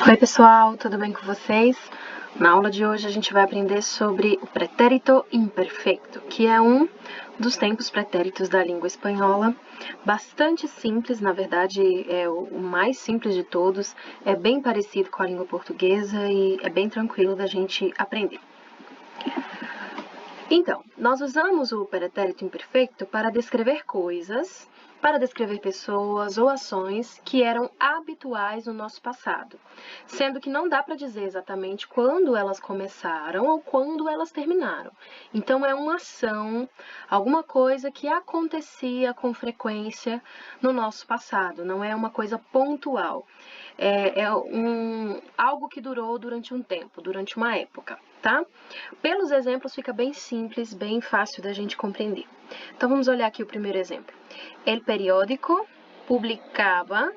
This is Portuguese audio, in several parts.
Oi pessoal, tudo bem com vocês? Na aula de hoje a gente vai aprender sobre o pretérito imperfeito, que é um dos tempos pretéritos da língua espanhola, bastante simples, na verdade é o mais simples de todos, é bem parecido com a língua portuguesa e é bem tranquilo da gente aprender. Então, nós usamos o pretérito imperfeito para descrever coisas, para descrever pessoas ou ações que eram habituais no nosso passado, sendo que não dá para dizer exatamente quando elas começaram ou quando elas terminaram. Então, é uma ação, alguma coisa que acontecia com frequência no nosso passado, não é uma coisa pontual. Algo que durou durante um tempo, durante uma época, tá? Pelos exemplos fica bem simples, bem fácil da gente compreender. Então vamos olhar aqui o primeiro exemplo. El periódico publicava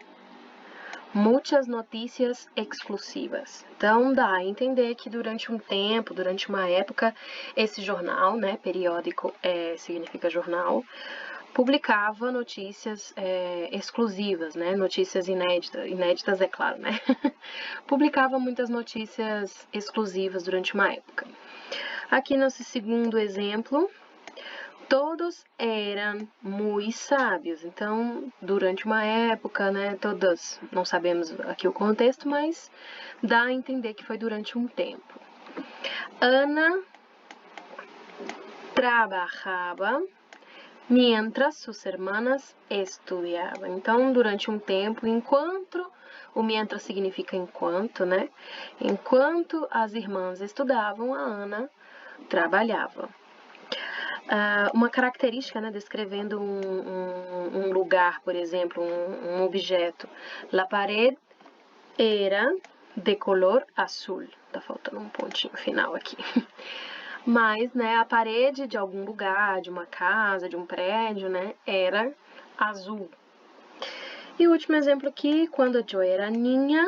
muitas notícias exclusivas. Então dá a entender que durante um tempo, durante uma época, esse jornal, né, periódico significa jornal, publicava notícias exclusivas, né? Notícias inéditas é claro, né? Publicava muitas notícias exclusivas durante uma época. Aqui nesse segundo exemplo, todos eram muito sábios. Então, durante uma época, né? Todos, não sabemos aqui o contexto, mas dá a entender que foi durante um tempo. Ana trabalhava mientras sus hermanas estudiavam. Então, durante um tempo, enquanto, o mientras significa enquanto, né? Enquanto as irmãs estudavam, a Ana trabalhava. Uma característica, né, descrevendo um lugar, por exemplo, um objeto. La pared era de color azul. Tá faltando um pontinho final aqui. Mas, né, a parede de algum lugar, de uma casa, de um prédio, né, era azul. E o último exemplo aqui, quando eu era niña,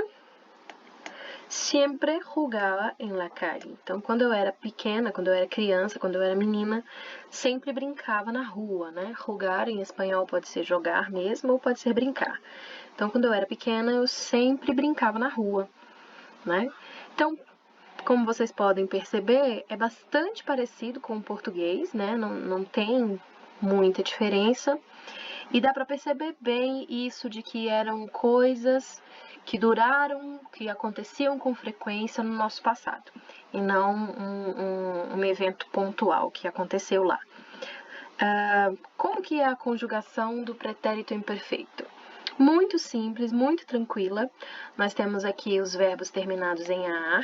sempre jugava em la calle. Então, quando eu era pequena, quando eu era criança, quando eu era menina, sempre brincava na rua, né? Jugar em espanhol pode ser jogar mesmo ou pode ser brincar. Então, quando eu era pequena, eu sempre brincava na rua, né? Então, como vocês podem perceber, é bastante parecido com o português, né? Não tem muita diferença. E dá para perceber bem isso de que eram coisas que duraram, que aconteciam com frequência no nosso passado, e não um evento pontual que aconteceu lá. Como que é a conjugação do pretérito imperfeito? Muito simples, muito tranquila. Nós temos aqui os verbos terminados em ar,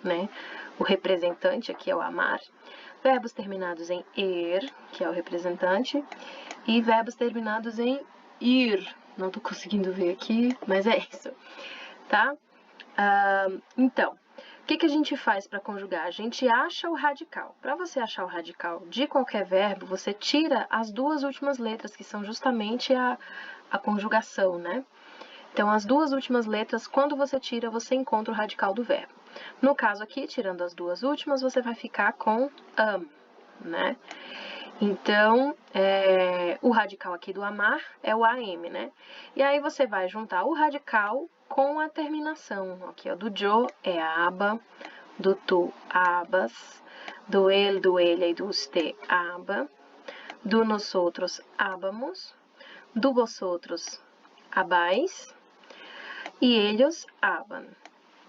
né? O representante aqui é o amar. Verbos terminados em er, que é o representante, e verbos terminados em ir. Não tô conseguindo ver aqui, mas é isso, tá? Então, o que a gente faz para conjugar? A gente acha o radical. Para você achar o radical de qualquer verbo, você tira as duas últimas letras, que são justamente a conjugação, né? Então, as duas últimas letras, quando você tira, você encontra o radical do verbo. No caso aqui, tirando as duas últimas, você vai ficar com am, né? Então, o radical aqui do amar é o AM, né? E aí você vai juntar o radical com a terminação. Aqui, ó, do yo é aba, do tu, abas, do ele e do usted, aba, do nosotros, ábamos, do vosotros, abais, e eles aban,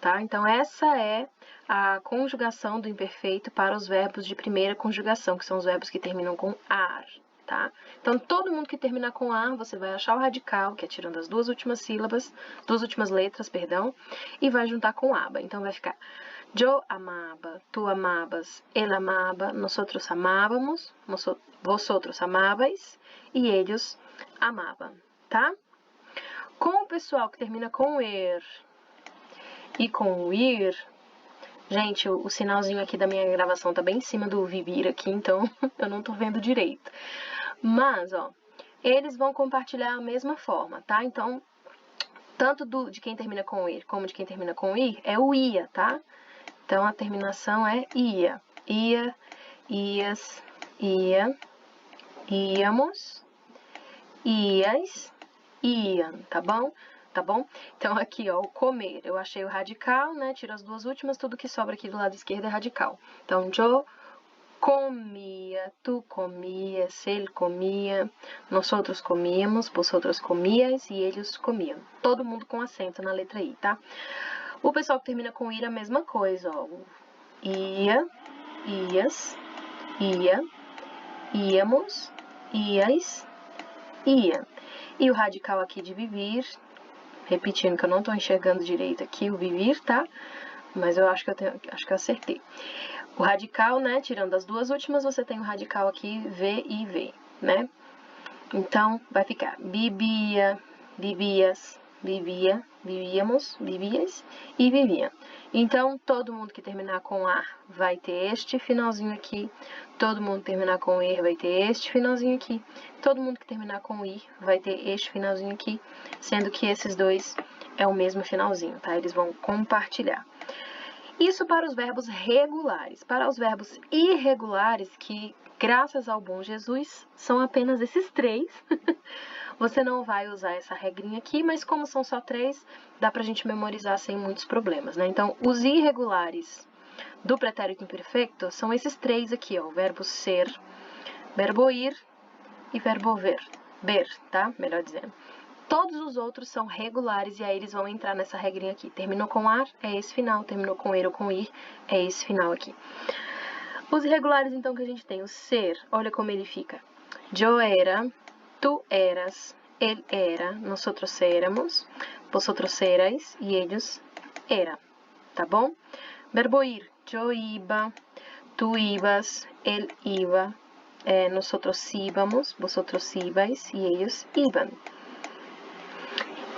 tá? Então, essa é a conjugação do imperfeito para os verbos de primeira conjugação, que são os verbos que terminam com ar, tá? Então, todo mundo que termina com ar, você vai achar o radical, que é tirando as duas últimas letras, e vai juntar com aba. Então, vai ficar yo amaba, tu amabas, ele amaba, nosotros amávamos, vosotros amabais, e eles amavam, tá? Com o pessoal que termina com er e com o ir, gente, o sinalzinho aqui da minha gravação tá bem em cima do vivir aqui, então eu não tô vendo direito. Mas, ó, eles vão compartilhar a mesma forma, tá? Então, tanto de quem termina com ir como de quem termina com ir é o ia, tá? Então, a terminação é ia. Ia, ias, ia, íamos, ias, iam, tá bom? tá bom? Então, aqui, ó, o comer. Eu achei o radical, né? Tiro as duas últimas, tudo que sobra aqui do lado esquerdo é radical. Então, yo comia, tu comias, ele comia, nós outros comíamos, vosotros comíais e eles comiam. Todo mundo com acento na letra I, tá? O pessoal que termina com ir, a mesma coisa, ó. Ia, ias, ia, íamos, ias, ia. E o radical aqui de vivir, repetindo que eu não tô enxergando direito aqui o vivir, tá? Mas eu acho que eu acertei. O radical, né, tirando as duas últimas, você tem o radical aqui, V e V, né? Então, vai ficar vivia, vivias, vivia, vivíamos, vivias e vivia. Então, todo mundo que terminar com A vai ter este finalzinho aqui. Todo mundo que terminar com ER vai ter este finalzinho aqui. Todo mundo que terminar com I vai ter este finalzinho aqui, sendo que esses dois é o mesmo finalzinho, tá? Eles vão compartilhar. Isso para os verbos regulares. Para os verbos irregulares, que graças ao bom Jesus são apenas esses 3, você não vai usar essa regrinha aqui, mas como são só 3, dá pra gente memorizar sem muitos problemas, né? Então, os irregulares do pretérito imperfeito são esses 3 aqui, ó, o verbo ser, verbo ir e verbo ver, tá? Melhor dizendo. Todos os outros são regulares e aí eles vão entrar nessa regrinha aqui. Terminou com ar, é esse final. Terminou com er ou com ir, é esse final aqui. Os irregulares, então, que a gente tem. O ser, olha como ele fica. Yo era, tu eras, ele era, nosotros éramos, vosotros erais e eles eram. Tá bom? Verbo ir. Yo iba, tu ibas, él iba, nosotros íbamos, vosotros ibais e eles iban.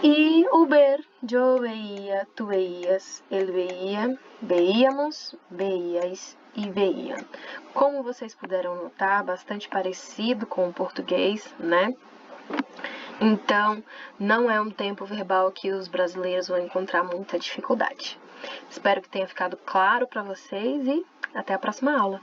E o ver, yo veía, tu veías, ele veía, veíamos, veíais e veíam. Como vocês puderam notar, bastante parecido com o português, né? Então, não é um tempo verbal que os brasileiros vão encontrar muita dificuldade. Espero que tenha ficado claro para vocês e até a próxima aula.